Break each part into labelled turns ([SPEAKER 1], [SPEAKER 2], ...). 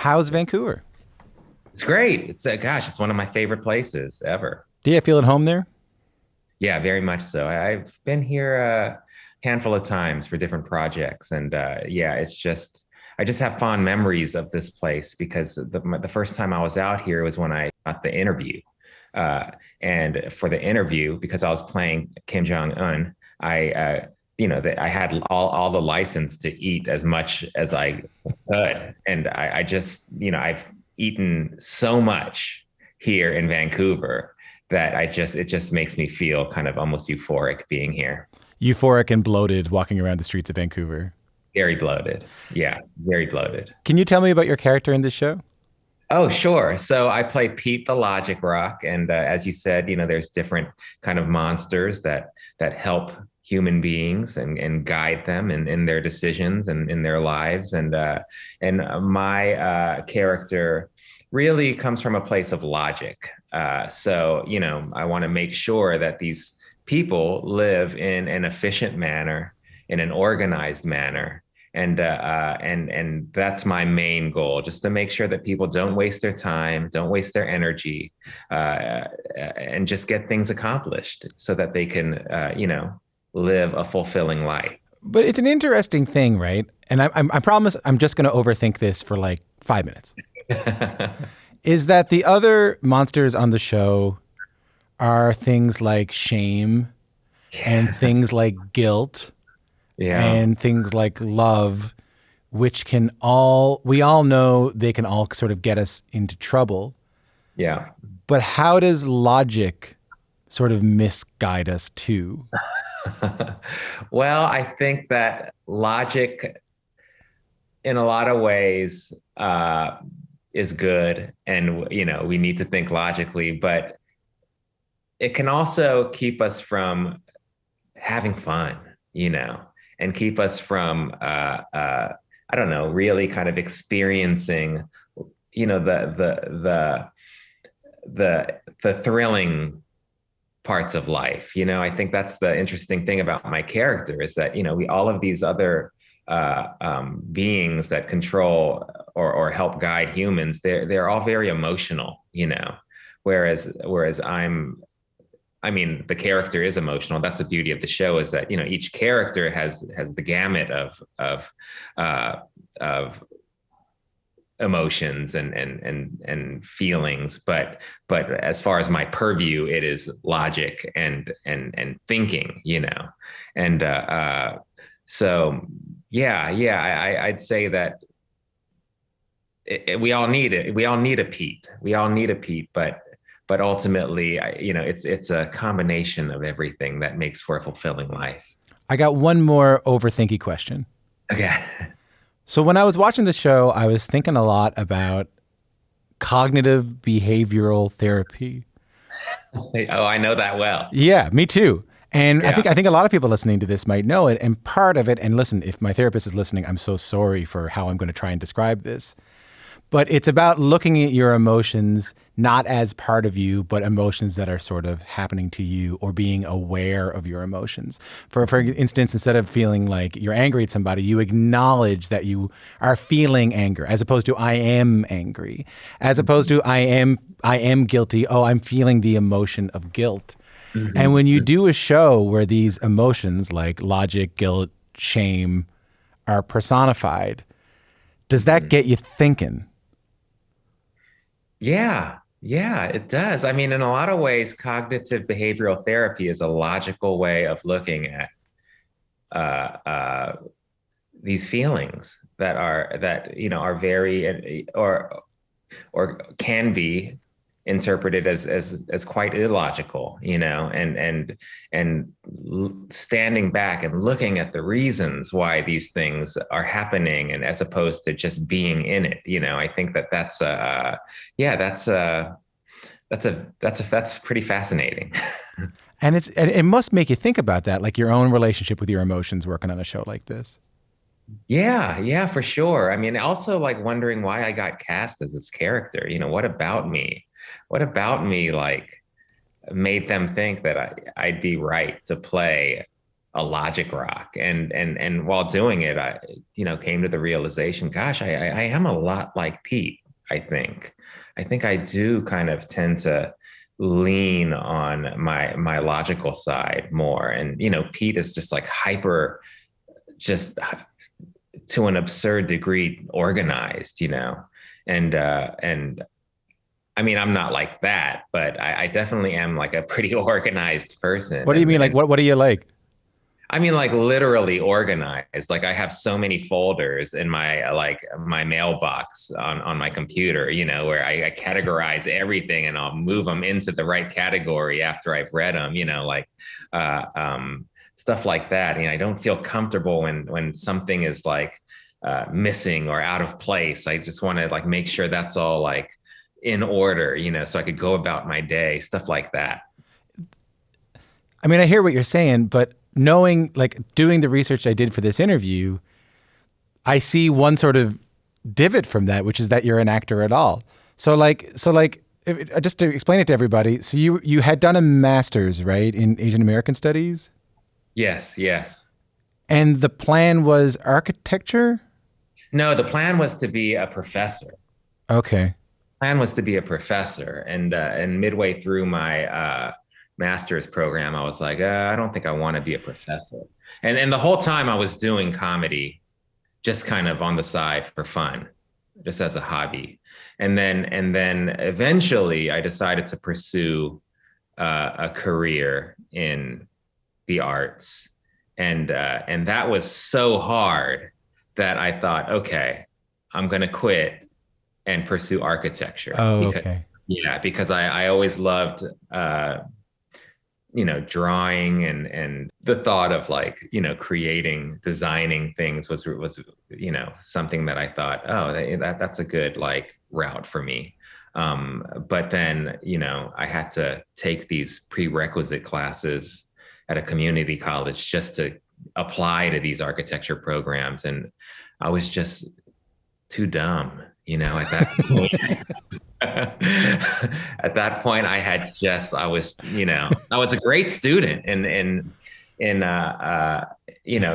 [SPEAKER 1] How's Vancouver?
[SPEAKER 2] It's great. It's one of my favorite places ever.
[SPEAKER 1] Do you feel at home there?
[SPEAKER 2] Yeah, very much so. I've been here a handful of times for different projects, and yeah, I just have fond memories of this place because the first time I was out here was when I got the interview, and for the interview because I was playing Kim Jong Un, I had all the license to eat as much as I could, and I just I've eaten so much here in Vancouver that it just makes me feel kind of almost euphoric being here.
[SPEAKER 1] Euphoric and bloated walking around the streets of Vancouver.
[SPEAKER 2] Very bloated. Yeah, very bloated.
[SPEAKER 1] Can you tell me about your character in this show?
[SPEAKER 2] Oh, sure. So I play Pete the Logic Rock, and as you said, there's different kind of monsters that help human beings and guide them in their decisions and in their lives. And my character really comes from a place of logic. So I want to make sure that these people live in an efficient manner, in an organized manner. And that's my main goal, just to make sure that people don't waste their time, don't waste their energy, and just get things accomplished so that they can, live a fulfilling life.
[SPEAKER 1] But it's an interesting thing, right? And I promise I'm just going to overthink this for like 5 minutes. Is that the other monsters on the show are things like shame and things like guilt and things like love, which we all know they can all sort of get us into trouble.
[SPEAKER 2] Yeah.
[SPEAKER 1] But how does logic sort of misguide us too?
[SPEAKER 2] Well, I think that logic in a lot of ways is good, and we need to think logically, but it can also keep us from having fun, and keep us from I don't know, really kind of experiencing the thrilling parts of life. I think that's the interesting thing about my character is that we all of these other beings that control or help guide humans, they're all very emotional, whereas I mean, the character is emotional. That's the beauty of the show, is that each character has the gamut of emotions and feelings, but as far as my purview, it is logic and thinking, and so I'd say that we all need it. We all need a Pete. We all need a Pete, but ultimately, it's a combination of everything that makes for a fulfilling life.
[SPEAKER 1] I got one more overthinky question.
[SPEAKER 2] Okay.
[SPEAKER 1] So when I was watching the show, I was thinking a lot about cognitive behavioral therapy.
[SPEAKER 2] Oh, I know that well.
[SPEAKER 1] Yeah, me too. And
[SPEAKER 2] Yeah.
[SPEAKER 1] I think a lot of people listening to this might know it. And part of it, and listen, if my therapist is listening, I'm so sorry for how I'm going to try and describe this. But it's about looking at your emotions not as part of you, but emotions that are sort of happening to you, or being aware of your emotions. For instance, instead of feeling like you're angry at somebody, you acknowledge that you are feeling anger, as opposed to I am angry, as opposed to I am guilty. Oh, I'm feeling the emotion of guilt. Mm-hmm. And when you do a show where these emotions like logic, guilt, shame are personified, does that get you thinking?
[SPEAKER 2] Yeah, it does. I mean, in a lot of ways, cognitive behavioral therapy is a logical way of looking at these feelings that are very or can be interpreted as quite illogical, and standing back and looking at the reasons why these things are happening, and as opposed to just being in it. I think that's that's pretty fascinating.
[SPEAKER 1] And it must make you think about that, like your own relationship with your emotions working on a show like this.
[SPEAKER 2] Yeah, for sure. I mean, also like wondering why I got cast as this character. What about me like made them think that I'd be right to play a logic rock. And while doing it, I, came to the realization, gosh, I am a lot like Pete. I think I do kind of tend to lean on my logical side more. And, Pete is just like hyper, just to an absurd degree organized, and I mean, I'm not like that, but I definitely am like a pretty organized person.
[SPEAKER 1] What do you mean? Like, what are you like?
[SPEAKER 2] I mean, like literally organized. Like I have so many folders in my mailbox on my computer, where I categorize everything and I'll move them into the right category after I've read them, uh, um, stuff like that. I don't feel comfortable when something is like missing or out of place. I just want to like make sure that's all like in order, so I could go about my day, stuff like that.
[SPEAKER 1] I mean, I hear what you're saying, but knowing, like, doing the research I did for this interview, I see one sort of divot from that, which is that you're an actor at all. Just to explain it to everybody, so you had done a master's, right, in Asian American studies?
[SPEAKER 2] Yes, yes.
[SPEAKER 1] And the plan was architecture?
[SPEAKER 2] No, the plan was to be a professor.
[SPEAKER 1] Okay.
[SPEAKER 2] Plan was to be a professor, and midway through my master's program, I was like, I don't think I want to be a professor. And the whole time I was doing comedy, just kind of on the side for fun, just as a hobby. And then eventually, I decided to pursue a career in the arts, and that was so hard that I thought, okay, I'm going to quit and pursue architecture.
[SPEAKER 1] Oh, okay.
[SPEAKER 2] Yeah, because I always loved drawing, and the thought of like, creating, designing things was something that I thought, oh, that's a good like route for me. But then, I had to take these prerequisite classes at a community college just to apply to these architecture programs. And I was just too dumb, at that point. At that point, I was a great student in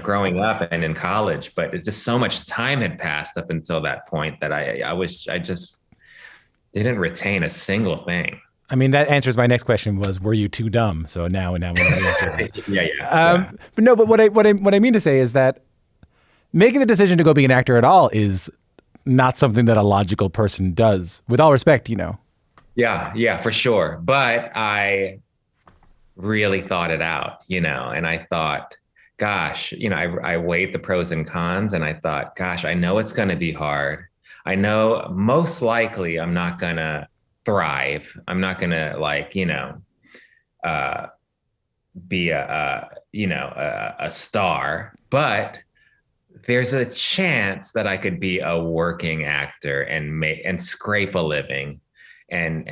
[SPEAKER 2] growing up and in college, but it's just so much time had passed up until that point that I just didn't retain a single thing.
[SPEAKER 1] I mean, that answers my next question was, were you too dumb? So now we know the answer to that.
[SPEAKER 2] Yeah.
[SPEAKER 1] But no, but what I mean to say is that making the decision to go be an actor at all is not something that a logical person does, with all respect,
[SPEAKER 2] Yeah, for sure. But I really thought it out, and I thought, gosh, I weighed the pros and cons, and I thought, gosh, I know it's going to be hard. I know most likely I'm not going to thrive. I'm not going to be a star, but there's a chance that I could be a working actor and scrape a living, and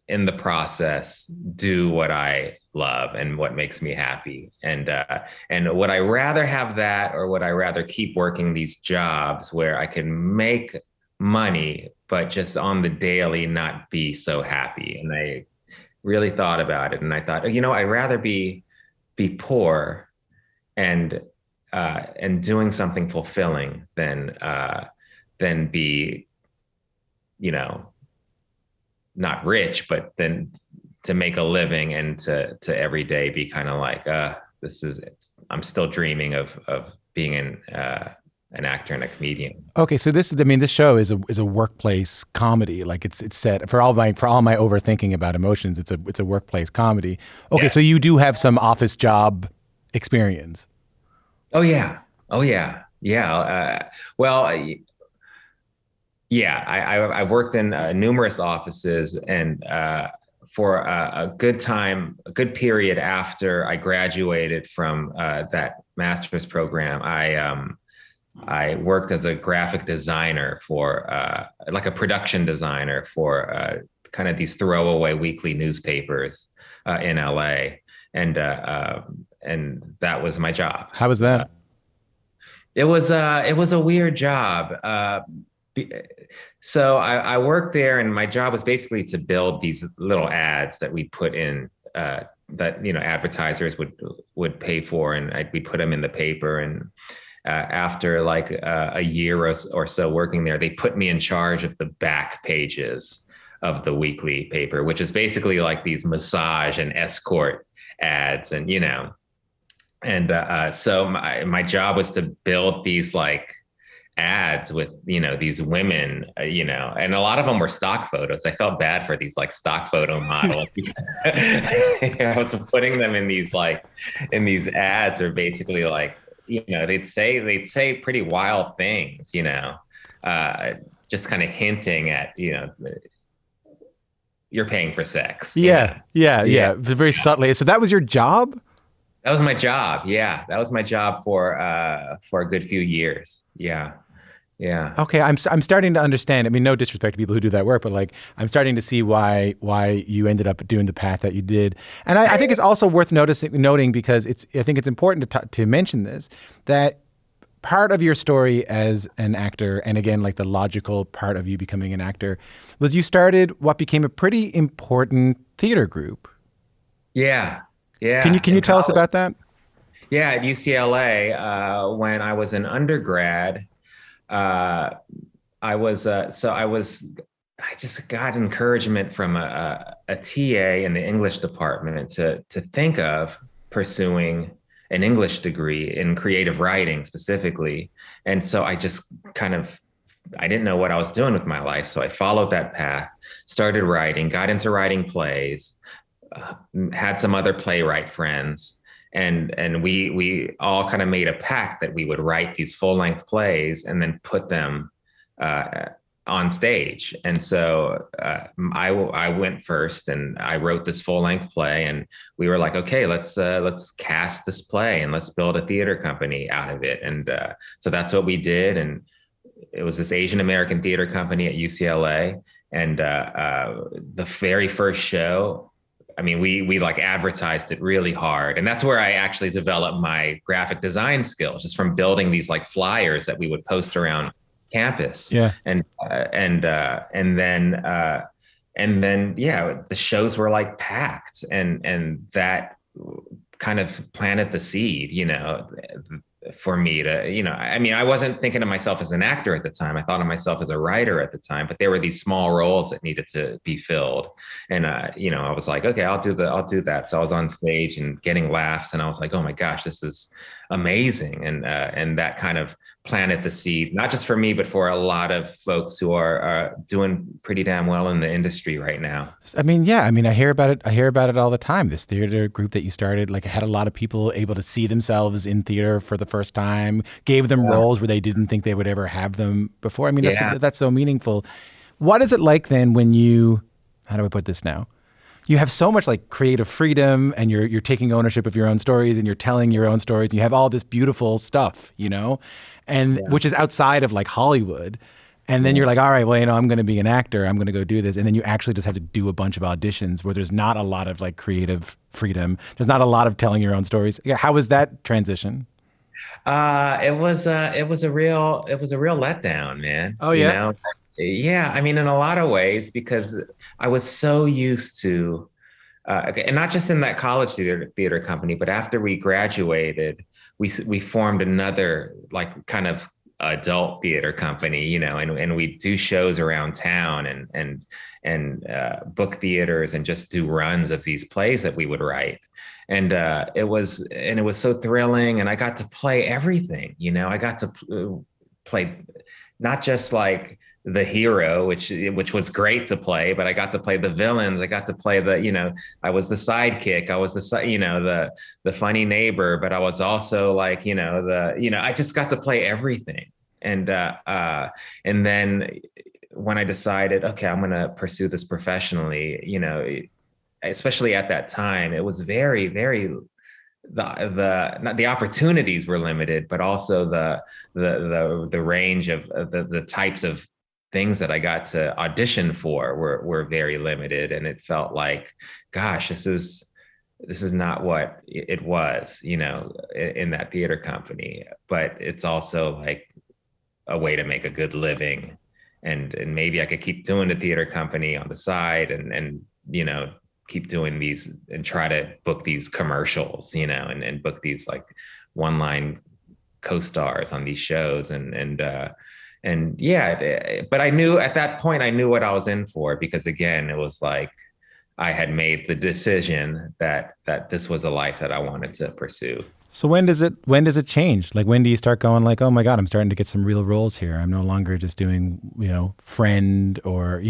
[SPEAKER 2] in the process do what I love and what makes me happy. And would I rather have that, or would I rather keep working these jobs where I can make money but just on the daily not be so happy? And I really thought about it, and I thought, I'd rather be poor and doing something fulfilling than be, not rich, but then to make a living and to every day be kind of like, I'm still dreaming of being an actor and a comedian.
[SPEAKER 1] Okay, so this show is a workplace comedy. Like it's set for all my overthinking about emotions. It's a workplace comedy. Okay, yeah. So you do have some office job experience.
[SPEAKER 2] Oh yeah. I've worked in numerous offices, and for a good period after I graduated from that master's program, I worked as a graphic designer for like a production designer for kind of these throwaway weekly newspapers in LA, and that was my job.
[SPEAKER 1] How was that?
[SPEAKER 2] It was a weird job. So I worked there, and my job was basically to build these little ads that we put in that advertisers would pay for, and we put them in the paper. And after like a year or so working there, they put me in charge of the back pages of the weekly paper, which is basically like these massage and escort ads, and so my job was to build these like ads with these women, and a lot of them were stock photos. I felt bad for these like stock photo models. Putting them in these ads are basically like, they'd say pretty wild things, just kind of hinting at, you're paying for sex.
[SPEAKER 1] Yeah, very subtly. So that was your job?
[SPEAKER 2] That was my job. Yeah, that was my job for a good few years. Yeah. Yeah.
[SPEAKER 1] Okay, I'm starting to understand. I mean, no disrespect to people who do that work, but like I'm starting to see why you ended up doing the path that you did. And I think it's also worth noting because I think it's important to mention this, that part of your story as an actor, and again, like the logical part of you becoming an actor, was you started what became a pretty important theater group.
[SPEAKER 2] Yeah. Yeah.
[SPEAKER 1] Can you tell us about that?
[SPEAKER 2] Yeah, at UCLA, when I was an undergrad, I just got encouragement from a TA in the English department to think of pursuing an English degree in creative writing specifically. And so I didn't know what I was doing with my life. So I followed that path, started writing, got into writing plays, had some other playwright friends. And we all kind of made a pact that we would write these full-length plays and then put them on stage. And so I went first, and I wrote this full-length play, and we were like, okay, let's cast this play and let's build a theater company out of it. And so that's what we did. And it was this Asian American theater company at UCLA. And the very first show, I mean, we like advertised it really hard. And that's where I actually developed my graphic design skills, just from building these like flyers that we would post around campus.
[SPEAKER 1] Yeah.
[SPEAKER 2] And then the shows were like packed, and that kind of planted the seed, for me to, I mean, I wasn't thinking of myself as an actor at the time. I thought of myself as a writer at the time, but there were these small roles that needed to be filled. And, I was like, okay, I'll do that. So I was on stage and getting laughs, and I was like, oh my gosh, this is amazing. And that kind of planted the seed, not just for me, but for a lot of folks who are doing pretty damn well in the industry right now.
[SPEAKER 1] I mean, yeah, I mean, I hear about it all the time. This theater group that you started, like, had a lot of people able to see themselves in theater for the first time, gave them roles where they didn't think they would ever have them before. I mean, that's so meaningful. What is it like then when how do I put this now? You have so much like creative freedom, and you're taking ownership of your own stories, and you're telling your own stories, and you have all this beautiful stuff, and which is outside of like Hollywood. And then you're like, all right, well, I'm going to be an actor. I'm going to go do this. And then you actually just have to do a bunch of auditions where there's not a lot of like creative freedom. There's not a lot of telling your own stories. How was that transition?
[SPEAKER 2] It was a real letdown, man.
[SPEAKER 1] Oh, yeah.
[SPEAKER 2] Yeah, I mean, in a lot of ways, because I was so used to, and not just in that college theater company, but after we graduated, we formed another like kind of adult theater company, and we do shows around town and book theaters and just do runs of these plays that we would write. And it was so thrilling, and I got to play everything. I got to play not just like the hero, which was great to play, but I got to play the villains. I got to play I was the sidekick. I was the funny neighbor, but I was also like, I just got to play everything. And then when I decided, okay, I'm going to pursue this professionally, especially at that time, it was very, very, the opportunities were limited, but also the range of the types of things that I got to audition for were very limited. And it felt like, gosh, this is not what it was, in that theater company, but it's also like a way to make a good living. And maybe I could keep doing the theater company on the side and keep doing these and try to book these commercials, and book these like one line co-stars on these shows. And yeah, but I knew at that point, I knew what I was in for, because again, it was like, I had made the decision that this was a life that I wanted to pursue.
[SPEAKER 1] So when does it change? Like, when do you start going like, oh my God, I'm starting to get some real roles here. I'm no longer just doing, friend or.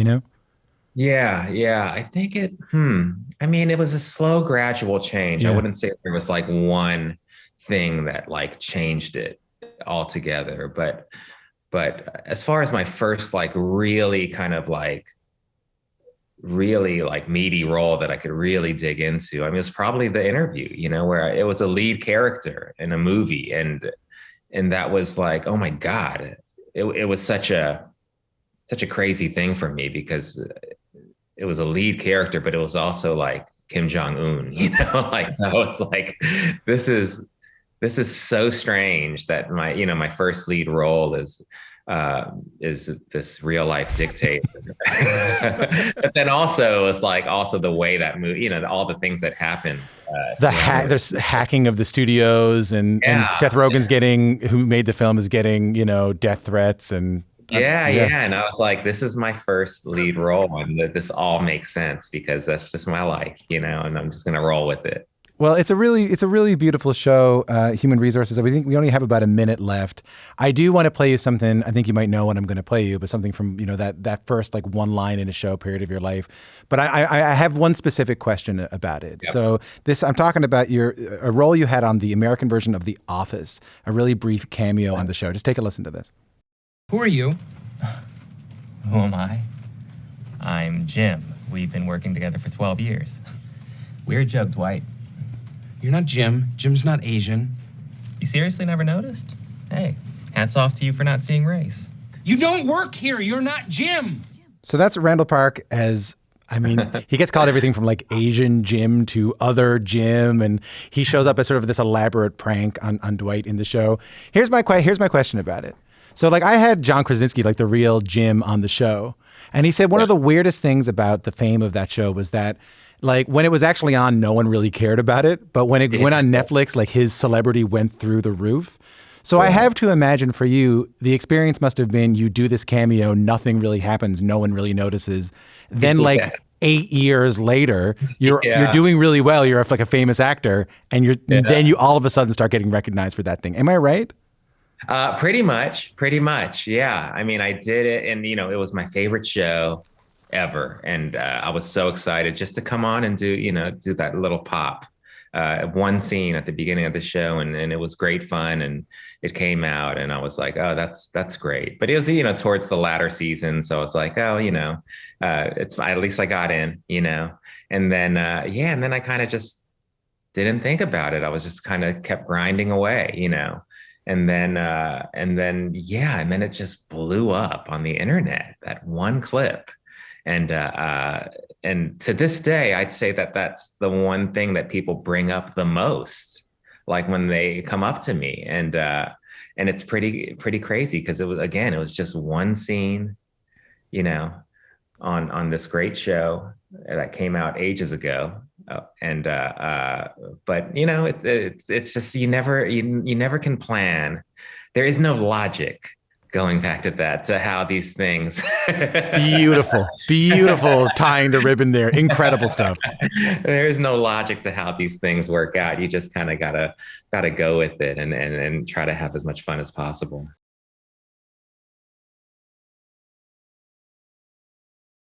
[SPEAKER 2] Yeah. I think I mean, it was a slow, gradual change.
[SPEAKER 1] Yeah.
[SPEAKER 2] I wouldn't say there was like one thing that like changed it altogether. But as far as my first like really kind of like really like meaty role that I could really dig into, I mean, it's probably The Interview, where it was a lead character in a movie. And that was like, oh my God, it was such a crazy thing for me, because it was a lead character, but it was also like Kim Jong-un, like I was like, this is so strange that my first lead role is this real life dictator. But then also it's like also the way that movie, all the things that happen.
[SPEAKER 1] There's hacking of the studios, and Seth Rogen's who made the film is getting, death threats and.
[SPEAKER 2] Yeah. And I was like, this is my first lead role, and this all makes sense because that's just my life, and I'm just going to roll with it.
[SPEAKER 1] Well, it's a really beautiful show, Human Resources. I think we only have about a minute left. I do want to play you something. I think you might know what I'm going to play you, but something from, that first like one line in a show period of your life. But I have one specific question about it. Yep. So I'm talking about a role you had on the American version of The Office, a really brief cameo on the show. Just take a listen to this.
[SPEAKER 3] Who are you?
[SPEAKER 4] Who am I? I'm Jim. We've been working together for 12 years. Weird joke, Dwight.
[SPEAKER 3] You're not Jim. Jim's not Asian.
[SPEAKER 4] You seriously never noticed? Hey, hats off to you for not seeing race.
[SPEAKER 3] You don't work here. You're not Jim.
[SPEAKER 1] So that's Randall Park he gets called everything from like Asian Jim to other Jim, and he shows up as sort of this elaborate prank on Dwight in the show. Here's my question about it. So like, I had John Krasinski, like the real Jim, on the show, and he said one of the weirdest things about the fame of that show was that, like, when it was actually on, no one really cared about it, but when it went on Netflix, like, his celebrity went through the roof. So I have to imagine for you, the experience must have been, you do this cameo, nothing really happens, no one really notices. Then 8 years later, you're doing really well, you're like a famous actor, and then you all of a sudden start getting recognized for that thing. Am I right?
[SPEAKER 2] Pretty much. Yeah. I mean, I did it, and, it was my favorite show ever. And I was so excited just to come on and do that little pop, one scene at the beginning of the show. And it was great fun, and it came out, and I was like, oh, that's great. But it was, towards the latter season. So I was like, oh, it's at least I got in, and then, and then I kind of just didn't think about it. I was just kind of kept grinding away, And then it just blew up on the internet, that one clip. And to this day, I'd say that that's the one thing that people bring up the most, like when they come up to me. And it's pretty crazy, because it was just one scene, on this great show that came out ages ago. But it's just, you never can plan. There is no logic, going back to that, to how these things.
[SPEAKER 1] Beautiful tying the ribbon there. Incredible stuff.
[SPEAKER 2] There is no logic to how these things work out. You just kind of gotta go with it and try to have as much fun as possible.